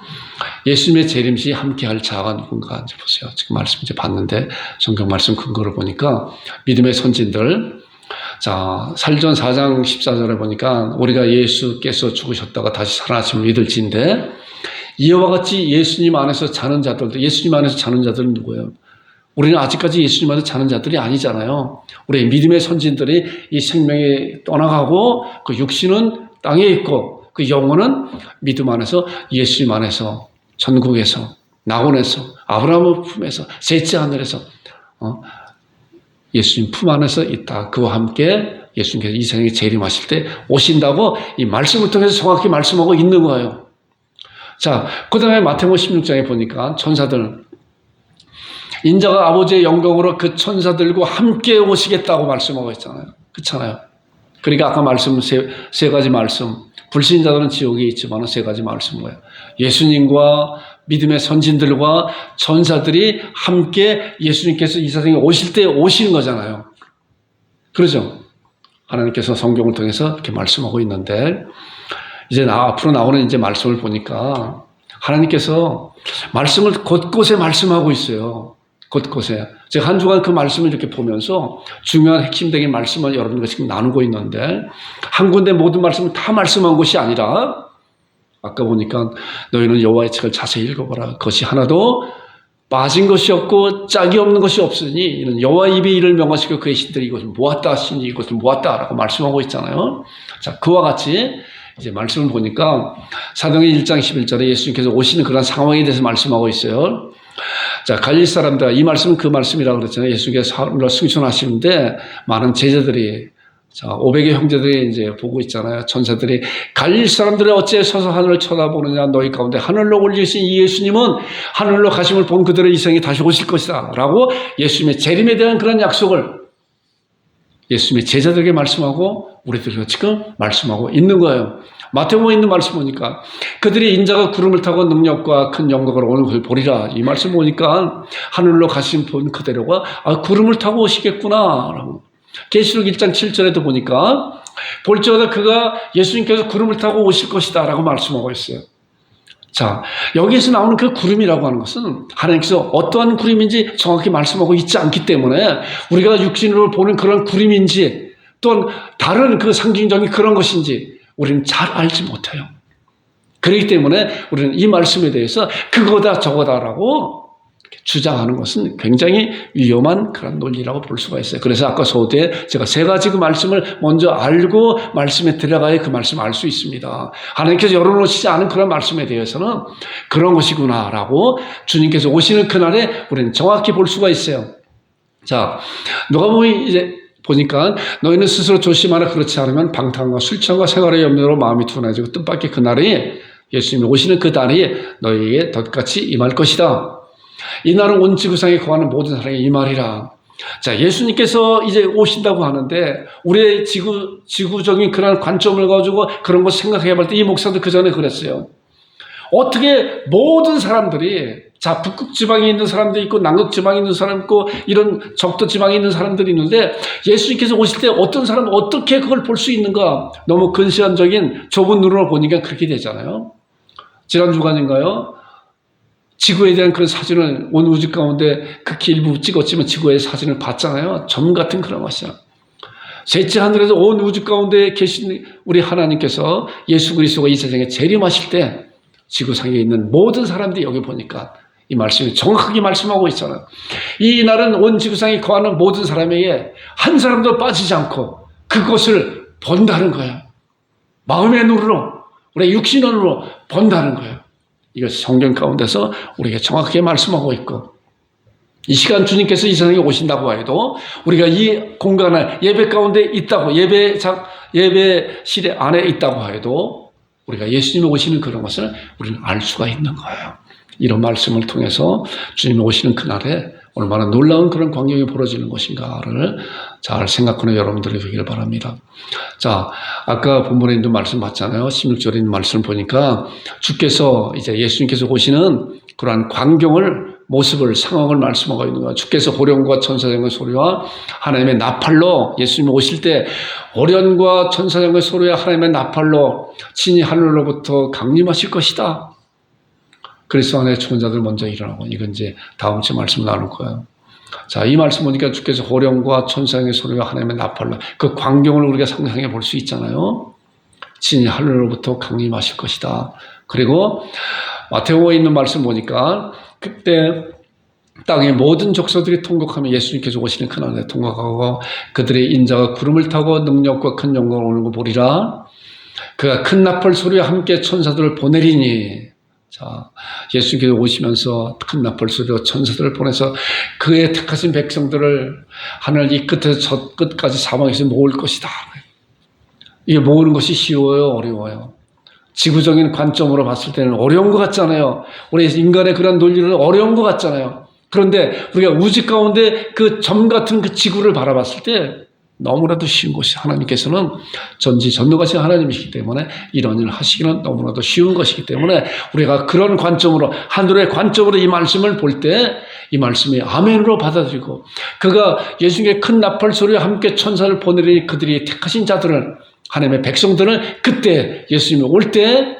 예수님의 재림시 함께할 자가 누군가 이제 보세요. 지금 말씀 이제 봤는데 성경 말씀 근거를 보니까 믿음의 선진들, 자 살전 4장 14절에 보니까 우리가 예수께서 죽으셨다가 다시 살아나심을 믿을지인데 이와 같이 예수님 안에서 자는 자들도, 예수님 안에서 자는 자들은 누구예요? 우리는 아직까지 예수님 안에서 자는 자들이 아니잖아요. 우리 믿음의 선진들이 이 생명이 떠나가고 그 육신은 땅에 있고 그 영혼은 믿음 안에서 예수님 안에서 천국에서 낙원에서 아브라함의 품에서 셋째 하늘에서 예수님 품 안에서 있다. 그와 함께 예수님께서 이 세상에 재림하실 때 오신다고 이 말씀을 통해서 정확히 말씀하고 있는 거예요. 자, 그 다음에 마태복음 16장에 보니까 천사들, 인자가 아버지의 영광으로 그 천사들과 함께 오시겠다고 말씀하고 있잖아요. 그렇잖아요. 그러니까 아까 말씀 세 가지 말씀, 불신자들은 지옥에 있지만 세 가지 말씀 뭐예요? 예수님과 믿음의 선진들과 천사들이 함께 예수님께서 이 세상에 오실 때 오시는 거잖아요. 그러죠? 하나님께서 성경을 통해서 이렇게 말씀하고 있는데, 이제 앞으로 나오는 이제 말씀을 보니까 하나님께서 말씀을 곳곳에 말씀하고 있어요. 곳곳에. 제가 한 주간 그 말씀을 이렇게 보면서 중요한 핵심적인 말씀을 여러분과 지금 나누고 있는데, 한 군데 모든 말씀을 다 말씀한 것이 아니라, 아까 보니까 너희는 여호와의 책을 자세히 읽어보라. 그것이 하나도 빠진 것이 없고 짝이 없는 것이 없으니 이는 여호와의 입이 이를 명하시고 그의 신들이 이것을 모았다 하시니 이것을 모았다라고 말씀하고 있잖아요. 자, 그와 같이 이제 말씀을 보니까 사도행전 1장 11절에 예수님께서 오시는 그런 상황에 대해서 말씀하고 있어요. 자, 갈릴 사람들, 이 말씀은 그 말씀이라고 그랬잖아요. 예수님께서 사람을 승천하시는데 많은 제자들이, 자, 500의 형제들이 이제 보고 있잖아요. 천사들이 갈릴 사람들이 어찌 서서 하늘을 쳐다보느냐. 너희 가운데 하늘로 올리신 이 예수님은 하늘로 가심을 본 그들의 이생이 다시 오실 것이다 라고 예수님의 재림에 대한 그런 약속을 예수님의 제자들에게 말씀하고 우리들과 지금 말씀하고 있는 거예요. 마태복음에 있는 말씀 보니까 그들이 인자가 구름을 타고 능력과 큰 영광을 오는 것을 보리라. 이 말씀 보니까 하늘로 가신 본 그대로가 구름을 타고 오시겠구나 라고. 계시록 1장 7절에도 보니까 볼지어다 그가 예수님께서 구름을 타고 오실 것이다 라고 말씀하고 있어요. 자, 여기에서 나오는 그 구름이라고 하는 것은 하나님께서 어떠한 구름인지 정확히 말씀하고 있지 않기 때문에 우리가 육신으로 보는 그런 구름인지 또는 다른 그 상징적인 그런 것인지 우리는 잘 알지 못해요. 그렇기 때문에 우리는 이 말씀에 대해서 그거다 저거다라고 주장하는 것은 굉장히 위험한 그런 논리라고 볼 수가 있어요. 그래서 아까 서두에 제가 세 가지 그 말씀을 먼저 알고 말씀에 들어가야 그 말씀을 알 수 있습니다. 하나님께서 열어놓으시지 않은 그런 말씀에 대해서는 그런 것이구나라고 주님께서 오시는 그날에 우리는 정확히 볼 수가 있어요. 자, 누가복음 이제 보니까 너희는 스스로 조심하라. 그렇지 않으면 방탕과 술 취함과 생활의 염려로 마음이 둔해지고 뜻밖의 그날이 예수님이 오시는 그 날이 너희에게 덧같이 임할 것이다. 이날은 온 지구상에 거하는 모든 사람에게 이 말이라. 자, 예수님께서 이제 오신다고 하는데 우리의 지구적인 그런 관점을 가지고 그런 것을 생각해 볼 때 이 목사도 그 전에 그랬어요. 어떻게 모든 사람들이, 자, 북극 지방에 있는 사람도 있고 남극 지방에 있는 사람 있고 이런 적도 지방에 있는 사람들이 있는데 예수님께서 오실 때 어떤 사람은 어떻게 그걸 볼 수 있는가? 너무 근시안적인 좁은 눈으로 보니까 그렇게 되잖아요. 지난 주간인가요? 지구에 대한 그런 사진을 온 우주 가운데 극히 일부 찍었지만 지구의 사진을 봤잖아요. 점 같은 그런 것이야. 셋째 하늘에서 온 우주 가운데 계신 우리 하나님께서 예수 그리스도가 이 세상에 재림하실 때 지구상에 있는 모든 사람들이 여기 보니까 이 말씀이 정확하게 말씀하고 있잖아요. 이 날은 온 지구상에 거하는 모든 사람에게 한 사람도 빠지지 않고 그것을 본다는 거예요. 마음의 눈으로, 우리의 육신의 눈으로 본다는 거예요. 이것이 성경 가운데서 우리에게 정확하게 말씀하고 있고 이 시간 주님께서 이 세상에 오신다고 해도 우리가 이 공간에 예배 가운데 있다고 예배실 안에 있다고 해도 우리가 예수님이 오시는 그런 것을 우리는 알 수가 있는 거예요. 이런 말씀을 통해서 주님이 오시는 그날에 얼마나 놀라운 그런 광경이 벌어지는 것인가를 잘 생각하는 여러분들이 되기를 바랍니다. 자, 아까 본문에 있는 말씀 봤잖아요. 16절에 있는 말씀을 보니까 주께서 이제 예수님께서 오시는 그러한 광경을, 모습을, 상황을 말씀하고 있는 거예요. 주께서 호령과 천사장의 소리와 하나님의 나팔로, 예수님이 오실 때 호령과 천사장의 소리와 하나님의 나팔로 친히 하늘로부터 강림하실 것이다. 그리스도 안에 죽은 자들 먼저 일어나고, 이건 이제 다음 주에 말씀 나눌 거예요. 자, 이 말씀 보니까 주께서 호령과 천사의 소리와 하나님의 나팔로 그 광경을 우리가 상상해 볼 수 있잖아요. 친히 하늘로부터 강림하실 것이다. 그리고 마태복음에 있는 말씀 보니까 그때 땅의 모든 족속들이 통곡하며 예수님께서 오시는 그날에 통곡하고 그들의 인자가 구름을 타고 능력과 큰 영광을 오는 거 보리라. 그가 큰 나팔 소리와 함께 천사들을 보내리니. 자, 예수님께서 오시면서 큰 나팔 소리로 천사들을 보내서 그의 택하신 백성들을 하늘 이 끝에서 저 끝까지 사방에서 모을 것이다. 이게 모으는 것이 쉬워요, 어려워요? 지구적인 관점으로 봤을 때는 어려운 것 같잖아요. 우리 인간의 그런 논리는 어려운 것 같잖아요. 그런데 우리가 우주 가운데 그 점 같은 그 지구를 바라봤을 때 너무나도 쉬운 것이 하나님께서는 전지전능하신 하나님이시기 때문에 이런 일을 하시기는 너무나도 쉬운 것이기 때문에 우리가 그런 관점으로 하늘의 관점으로 이 말씀을 볼 때 이 말씀이 아멘으로 받아들이고 그가 예수님의 큰 나팔 소리와 함께 천사를 보내리니 그들이 택하신 자들을 하나님의 백성들을 그때 예수님이 올 때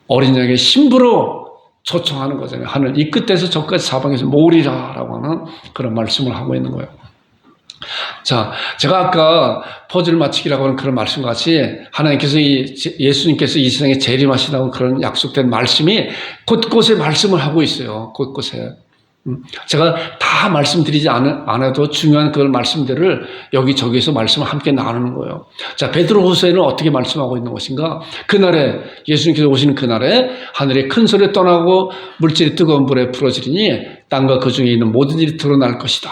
어린 양의 신부로 초청하는 거잖아요. 하늘 이 끝에서 저 끝 사방에서 모으리라 라고 하는 그런 말씀을 하고 있는 거예요. 자, 제가 아까 퍼즐 맞추기라고 하는 그런 말씀 같이 하나님께서 예수님께서 이 세상에 재림하시다고 그런 약속된 말씀이 곳곳에 말씀을 하고 있어요. 곳곳에. 제가 다 말씀드리지 않아도 중요한 그 말씀들을 여기저기에서 말씀을 함께 나누는 거예요. 자, 베드로후서에는 어떻게 말씀하고 있는 것인가? 그날에 예수님께서 오시는 그날에 하늘에 큰 소리 떠나고 물질이 뜨거운 불에 부러지리니 땅과 그 중에 있는 모든 일이 드러날 것이다.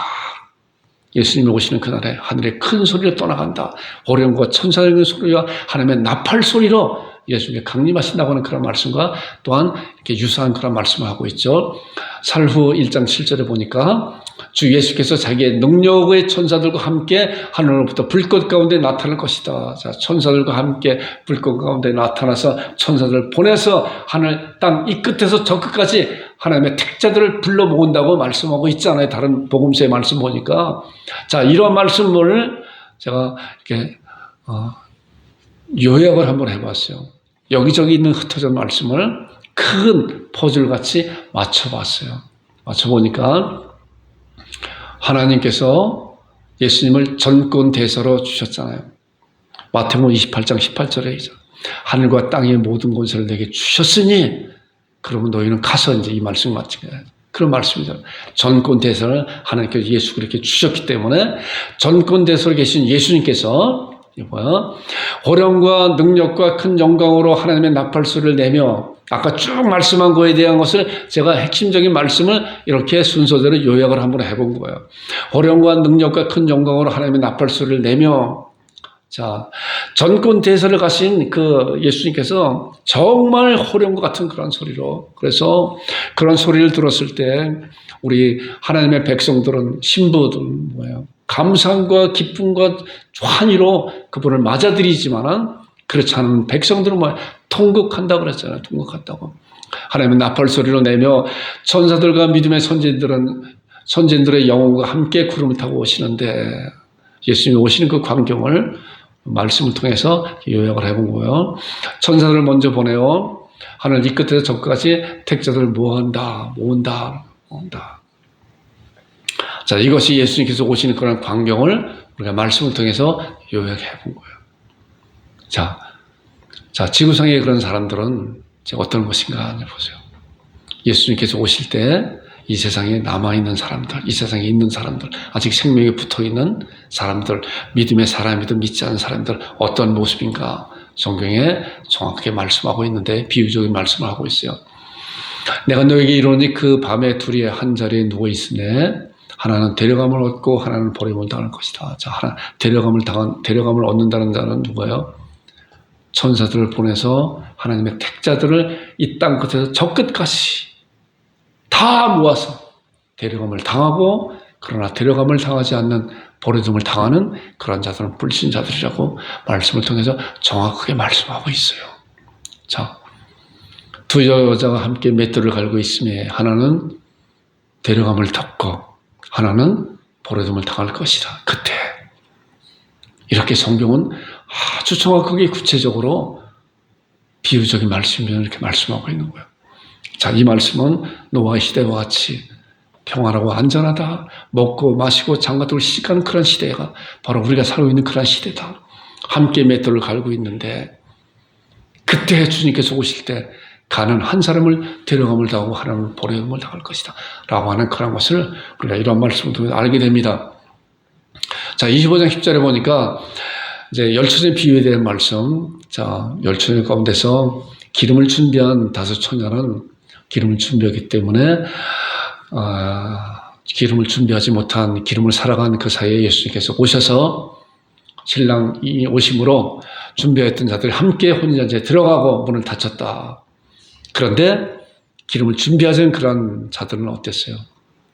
예수님이 오시는 그날에 하늘에 큰 소리로 떠나간다. 어려움과 천사의 소리와 하나님의 나팔 소리로 예수님이 강림하신다고 하는 그런 말씀과 또한 이렇게 유사한 그런 말씀을 하고 있죠. 살후 1장 7절에 보니까 주 예수께서 자기의 능력의 천사들과 함께 하늘로부터 불꽃 가운데 나타날 것이다. 자, 천사들과 함께 불꽃 가운데 나타나서 천사들을 보내서 하늘 땅 이 끝에서 저 끝까지 하나님의 택자들을 불러 모은다고 말씀하고 있잖아요. 다른 복음서의 말씀 보니까. 자, 이런 말씀을 제가 이렇게 요약을 한번 해봤어요. 여기저기 있는 흩어진 말씀을 큰 퍼즐같이 맞춰봤어요. 맞춰보니까 하나님께서 예수님을 전권 대서로 주셨잖아요. 마태복음 28장 18절에 하늘과 땅의 모든 권세를 내게 주셨으니 그러면 너희는 가서 이제 이 말씀 맞지. 그런 말씀이죠. 전권 대서를 하나님께서 예수 그렇게 주셨기 때문에 전권 대서로 계신 예수님께서 호령과 능력과 큰 영광으로 하나님의 나팔소리를 내며 아까 쭉 말씀한 거에 대한 것을 제가 핵심적인 말씀을 이렇게 순서대로 요약을 한번 해본 거예요. 호령과 능력과 큰 영광으로 하나님의 나팔소리를 내며 자, 전권 대서를 가신 그 예수님께서 정말 호령과 같은 그런 소리로 그래서 그런 소리를 들었을 때 우리 하나님의 백성들은 신부들은 감상과 기쁨과 환희로 그분을 맞아들이지만은 그렇지 않은 백성들은 통곡한다고 그랬잖아요. 통곡한다고. 하나님은 나팔 소리로 내며 천사들과 믿음의 선진들의 영혼과 함께 구름을 타고 오시는데 예수님이 오시는 그 광경을 말씀을 통해서 요약을 해본 거예요. 천사들을 먼저 보내요. 하늘 이 끝에서 저 끝까지 택자들을 모은다. 자, 이것이 예수님께서 오시는 그런 광경을 우리가 말씀을 통해서 요약해 본 거예요. 자, 지구상의 그런 사람들은 어떤 것인가 보세요. 예수님께서 오실 때 이 세상에 남아있는 사람들, 이 세상에 있는 사람들, 아직 생명에 붙어있는 사람들, 믿음의 사람이든 믿지 않는 사람들 어떤 모습인가 성경에 정확하게 말씀하고 있는데 비유적인 말씀을 하고 있어요. 내가 너에게 이르노니 그 밤에 둘이 한 자리에 누워 있으네 하나는 데려감을 얻고 하나는 버림을 당할 것이다. 자, 하나 데려감을 얻는다는 자는 누구예요? 천사들을 보내서 하나님의 택자들을 이 땅 끝에서 저 끝까지 다 모아서 데려감을 당하고 그러나 데려감을 당하지 않는 버려둠을 당하는 그런 자들은 불신자들이라고 말씀을 통해서 정확하게 말씀하고 있어요. 자, 두 여자가 함께 맷돌을 갈고 있으며 하나는 데려감을 덮고 하나는 버려둠을 당할 것이다. 그때 이렇게 성경은 아주 정확하게 구체적으로 비유적인 말씀이면 이렇게 말씀하고 있는 거예요. 자, 이 말씀은 노아의 시대와 같이 평안하고 안전하다. 먹고 마시고 장가들고 시집가는 그런 시대가 바로 우리가 살고 있는 그런 시대다. 함께 맷돌을 갈고 있는데 그때 주님께서 오실 때 가는 한 사람을 데려감을 당하고 하나는 버림을 당할 것이다. 라고 하는 그런 것을 우리가 이런 말씀을 통해서 알게 됩니다. 자, 25장 10절에 보니까 이제 열처녀 비유에 대한 말씀. 자, 열처녀 가운데서 기름을 준비한 다섯 처녀는 기름을 준비하기 때문에 기름을 준비하지 못한 기름을 살아간 그 사이에 예수님께서 오셔서 신랑이 오심으로 준비했던 자들이 함께 혼인잔치에 들어가고 문을 닫혔다. 그런데 기름을 준비하지 않은 그런 자들은 어땠어요?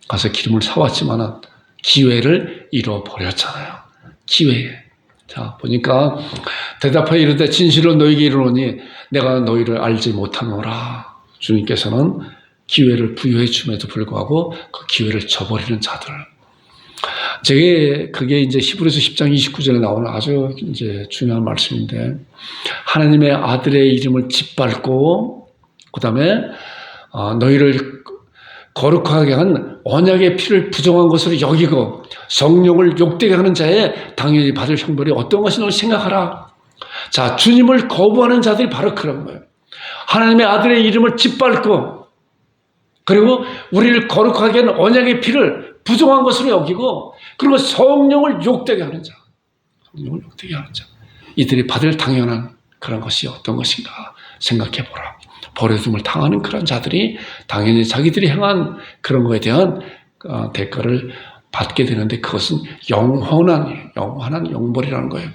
가서 기름을 사왔지만은 기회를 잃어버렸잖아요. 기회. 자, 보니까 대답하여 이르되 진실로 너희에게 이르노니 내가 너희를 알지 못하노라. 주님께서는 기회를 부여해 줌에도 불구하고 그 기회를 저버리는 자들. 그게 이제 히브리서 10장 29절에 나오는 아주 이제 중요한 말씀인데, 하나님의 아들의 이름을 짓밟고, 그 다음에 너희를 거룩하게 한 언약의 피를 부정한 것으로 여기고 성령을 욕되게 하는 자에 당연히 받을 형벌이 어떤 것이냐고 생각하라. 자, 주님을 거부하는 자들이 바로 그런 거예요. 하나님의 아들의 이름을 짓밟고, 그리고 우리를 거룩하게 하는 언약의 피를 부정한 것으로 여기고, 그리고 성령을 욕되게 하는 자. 성령을 욕되게 하는 자. 이들이 받을 당연한 그런 것이 어떤 것인가 생각해 보라. 버려둠을 당하는 그런 자들이 당연히 자기들이 행한 그런 것에 대한 대가를 받게 되는데, 그것은 영원한 영벌이라는 거예요.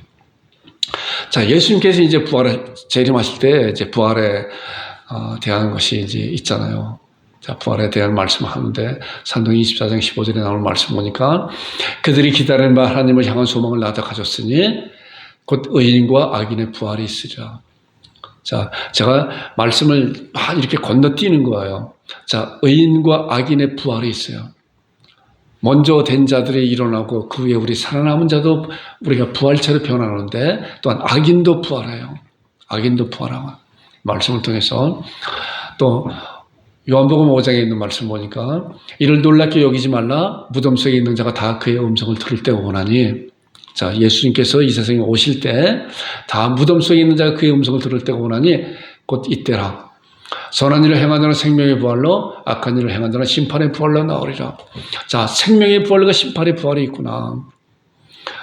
자, 예수님께서 이제 부활을 재림하실 때 이제 부활에 대한 것이 이제 있잖아요. 자, 부활에 대한 말씀을 하는데 산동 24장 15절에 나오는 말씀 보니까 그들이 기다리는 바 하나님을 향한 소망을 낳아 가졌으니 곧 의인과 악인의 부활이 있으리라. 자, 제가 말씀을 막 이렇게 건너뛰는 거예요. 자, 의인과 악인의 부활이 있어요. 먼저 된 자들이 일어나고 그 후에 우리 살아남은 자도 우리가 부활체로 변하는데, 또한 악인도 부활해요. 악인도 부활하고 말씀을 통해서 또 요한복음 5장에 있는 말씀 보니까 이를 놀랍게 여기지 말라. 무덤 속에 있는 자가 다 그의 음성을 들을 때가 오나니. 자, 예수님께서 이 세상에 오실 때 다 무덤 속에 있는 자가 그의 음성을 들을 때가 오나니 곧 이때라. 선한 일을 행한 자는 생명의 부활로, 악한 일을 행한 자는 심판의 부활로 나오리라. 자, 생명의 부활과 심판의 부활이 있구나.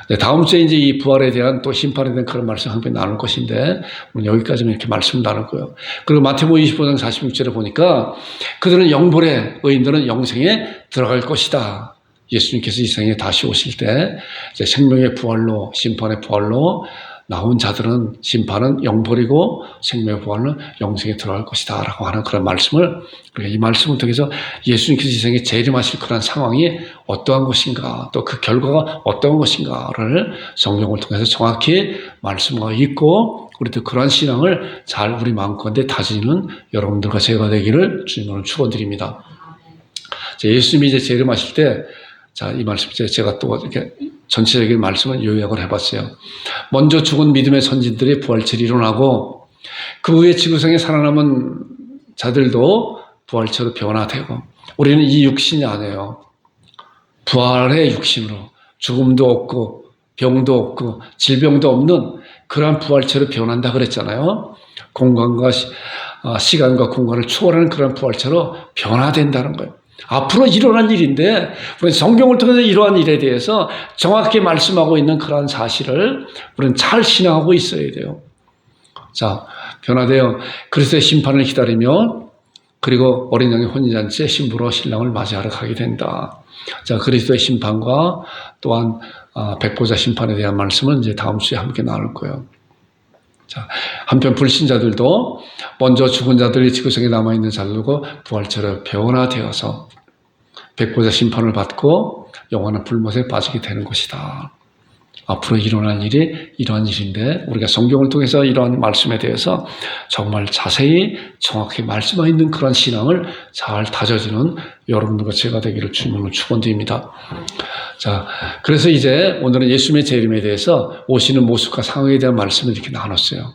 네, 다음 주에 이제 이 부활에 대한 또 심판에 대한 그런 말씀 함께 나눌 것인데, 오늘 여기까지만 이렇게 말씀을 나눌 거예요. 그리고 마태복음 25장 46절에 보니까 그들은 영벌에, 의인들은 영생에 들어갈 것이다. 예수님께서 이 세상에 다시 오실 때 이제 생명의 부활로, 심판의 부활로 나온 자들은 심판은 영벌이고 생명의 부활은 영생에 들어갈 것이다 라고 하는 그런 말씀을, 그러니까 이 말씀을 통해서 예수님께서 이 세상에 재림하실 그런 상황이 어떠한 것인가, 또 그 결과가 어떠한 것인가를 성경을 통해서 정확히 말씀하고 있고, 우리도 그러한 신앙을 잘 우리 마음가운데 다지는 여러분들과 제가 되기를 주님으로 축원드립니다. 예수님이 이제 재림하실 때, 자, 이 말씀 제가 또 이렇게 전체적인 말씀을 요약을 해봤어요. 먼저 죽은 믿음의 선진들이 부활체로 일어나고, 그 후에 지구상에 살아남은 자들도 부활체로 변화되고, 우리는 이 육신이 아니에요. 부활의 육신으로 죽음도 없고 병도 없고 질병도 없는 그러한 부활체로 변한다 그랬잖아요. 공간과 시간과 공간을 초월하는 그런 부활체로 변화된다는 거예요. 앞으로 일어날 일인데, 우리는 성경을 통해서 이러한 일에 대해서 정확히 말씀하고 있는 그러한 사실을 우리는 잘 신앙하고 있어야 돼요. 자, 변화되어 그리스도의 심판을 기다리며, 그리고 어린 양의 혼인잔치에 신부로 신랑을 맞이하러 가게 된다. 자, 그리스도의 심판과 또한 백보자 심판에 대한 말씀은 이제 다음 주에 함께 나눌 거예요. 자, 한편 불신자들도 먼저 죽은 자들이 지구상에 남아있는 자들과 부활체로 변화되어서 백보자 심판을 받고 영원한 불못에 빠지게 되는 것이다. 앞으로 일어날 일이 이러한 일인데, 우리가 성경을 통해서 이러한 말씀에 대해서 정말 자세히 정확히 말씀하고 있는 그런 신앙을 잘 다져주는 여러분들과 제가 되기를 주님으로 축원드립니다. 자, 그래서 이제 오늘은 예수님의 재림에 대해서 오시는 모습과 상황에 대한 말씀을 이렇게 나눴어요.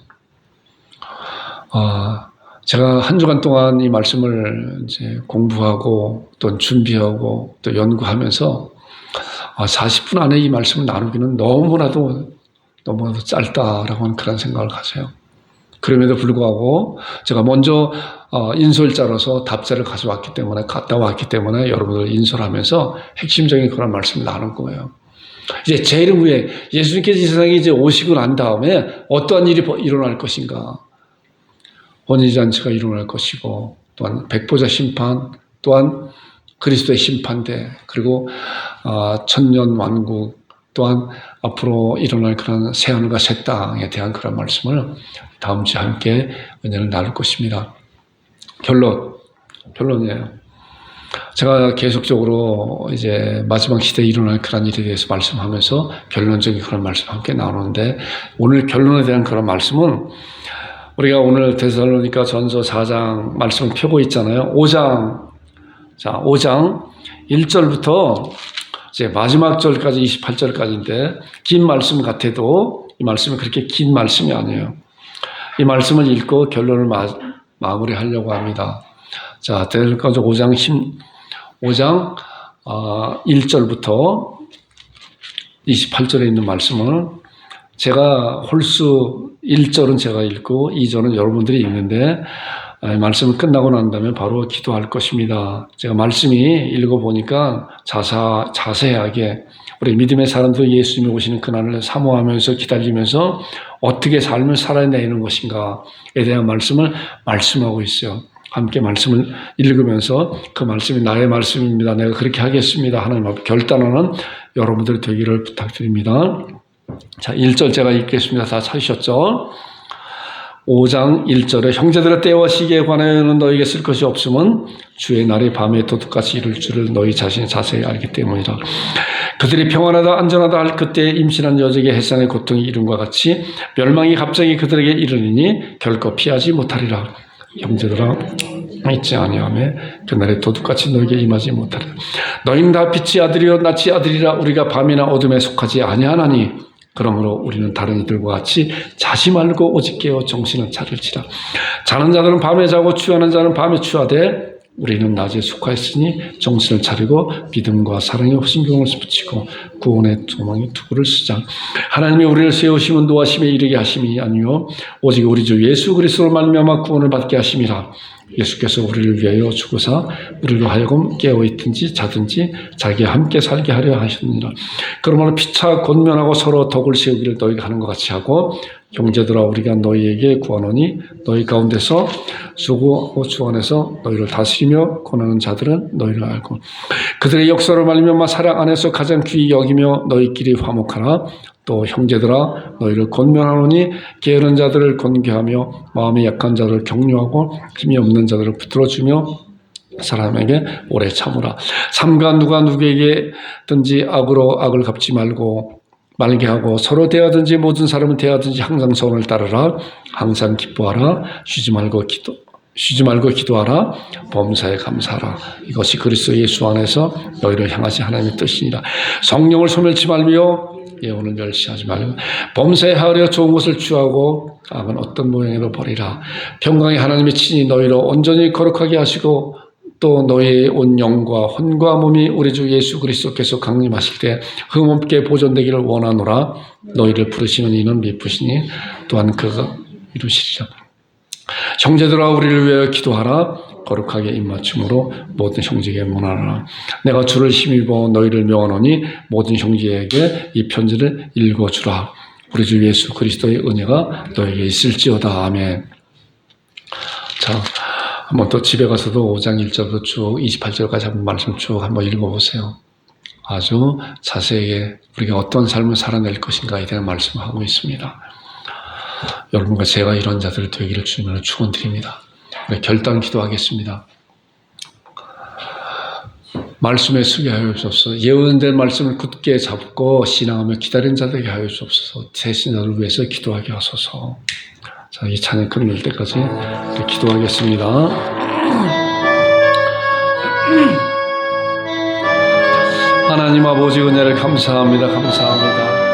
제가 한 주간 동안 이 말씀을 이제 공부하고 또 준비하고 또 연구하면서 40분 안에 이 말씀을 나누기는 너무나도 짧다라고 하는 그런 생각을 가져요. 그럼에도 불구하고 제가 먼저 인솔자로서 답자를 갖다 왔기 때문에 여러분들 인솔하면서 핵심적인 그런 말씀을 나눌 거예요. 이제 재림 후에 예수님께서 이 세상에 이제 오시고 난 다음에 어떠한 일이 일어날 것인가? 혼인잔치가 일어날 것이고, 또한 백보자 심판, 또한 그리스도의 심판대, 그리고 천년 왕국, 또한 앞으로 일어날 그런 새하늘과 새 땅에 대한 그런 말씀을 다음 주에 함께 은혜를 나눌 것입니다. 결론이에요. 제가 계속적으로 이제 마지막 시대에 일어날 그런 일에 대해서 말씀하면서 결론적인 그런 말씀 함께 나누는데, 오늘 결론에 대한 그런 말씀은 우리가 오늘 데살로니가 전서 4장 말씀을 펴고 있잖아요. 5장, 자, 5장 1절부터 이제 마지막 절까지 28절까지인데, 긴 말씀 같아도 이 말씀은 그렇게 긴 말씀이 아니에요. 이 말씀을 읽고 결론을 마무리하려고 합니다. 자, 데살로니가 5장 1절부터 28절에 있는 말씀을 제가 홀수 1절은 제가 읽고 2절은 여러분들이 읽는데, 말씀을 끝나고 난 다음에 바로 기도할 것입니다. 제가 말씀이 읽어보니까 자세하게 우리 믿음의 사람들 예수님이 오시는 그날을 사모하면서 기다리면서 어떻게 삶을 살아내는 것인가에 대한 말씀을 말씀하고 있어요. 함께 말씀을 읽으면서 그 말씀이 나의 말씀입니다, 내가 그렇게 하겠습니다 하나님 앞에 결단하는 여러분들이 되기를 부탁드립니다. 자, 1절 제가 읽겠습니다. 다 찾으셨죠? 5장 1절에 형제들의 때와 시기에 관하여는 너에게 쓸 것이 없음은 주의 날이 밤에 도둑같이 이룰 줄을 너희 자신이 자세히 알기 때문이라. 그들이 평안하다 안전하다 할 그때에 임신한 여자에게 해산의 고통이 이름과 같이 멸망이 갑자기 그들에게 이르리니 결코 피하지 못하리라. 형제들아, 잊지 아니하며 그날에 도둑같이 너에게 임하지 못하리라. 너희는 다 빛의 아들이요 낯의 아들이라. 우리가 밤이나 어둠에 속하지 아니하나니 그러므로 우리는 다른 이들과 같이 자지 말고 오직 깨어 정신을 차릴지라. 자는 자들은 밤에 자고 취하는 자는 밤에 취하되 우리는 낮에 속하였으니 정신을 차리고 믿음과 사랑의 호심경을 붙이고 구원의 소망의 투구를 쓰자. 하나님이 우리를 세우심은 노하심에 이르게 하심이 아니요 오직 우리 주 예수 그리스도로 말미암아 구원을 받게 하심이라. 예수께서 우리를 위하여 죽으사 우리로 하여금 깨어있든지 자든지 자기와 함께 살게 하려 하셨느니라. 그러므로 피차 권면하고 서로 덕을 세우기를 너희가 하는 것 같이 하고, 형제들아 우리가 너희에게 구하노니 너희 가운데서 수고하고 주 안에서 너희를 다스리며 권하는 자들은 너희를 알고 그들의 역사를 말미암아 사랑 안에서 가장 귀히 여기며 너희끼리 화목하라. 또 형제들아 너희를 권면하노니 게으른 자들을 권고하며 마음이 약한 자들을 격려하고 힘이 없는 자들을 붙들어주며 사람에게 오래 참으라. 삼가 누가 누구에게든지 악으로 악을 갚지 말게 하고 서로 대하든지 모든 사람은 대하든지 항상 선을 따르라. 항상 기뻐하라. 쉬지 말고 기도하라. 범사에 감사하라. 이것이 그리스도 예수 안에서 너희를 향하신 하나님의 뜻이니라. 성령을 소멸치 말며 예언을 멸시하지 말고 범사에 하려 좋은 것을 취하고 악은 어떤 모양으로 버리라. 평강의 하나님이 친히 너희를 온전히 거룩하게 하시고 또 너희의 온 영과 혼과 몸이 우리 주 예수 그리스도께서 강림하실 때 흠없게 보존되기를 원하노라. 너희를 부르시는 이는 미쁘시니 또한 그가 이루시리라. 형제들아 우리를 위하여 기도하라. 거룩하게 입맞춤으로 모든 형제에게 문하라. 내가 주를 힘입어 너희를 명하노니 모든 형제에게 이 편지를 읽어주라. 우리 주 예수 그리스도의 은혜가 너에게 있을지어다. 아멘. 자, 한번 또 집에 가서도 5장 1절부터 쭉 28절까지 한번 말씀 쭉 한번 읽어보세요. 아주 자세하게 우리가 어떤 삶을 살아낼 것인가에 대한 말씀을 하고 있습니다. 여러분과 제가 이런 자들을 되기를 주님으로 축원드립니다. 결단 기도하겠습니다. 말씀에 서게 하여 주옵소서. 예언된 말씀을 굳게 잡고 신앙하며 기다린 자들에게 하여 주옵소서. 대신자를 위해서 기도하게 하소서. 자, 이 찬양 끝날 때까지 기도하겠습니다. 하나님 아버지 은혜를 감사합니다. 감사합니다.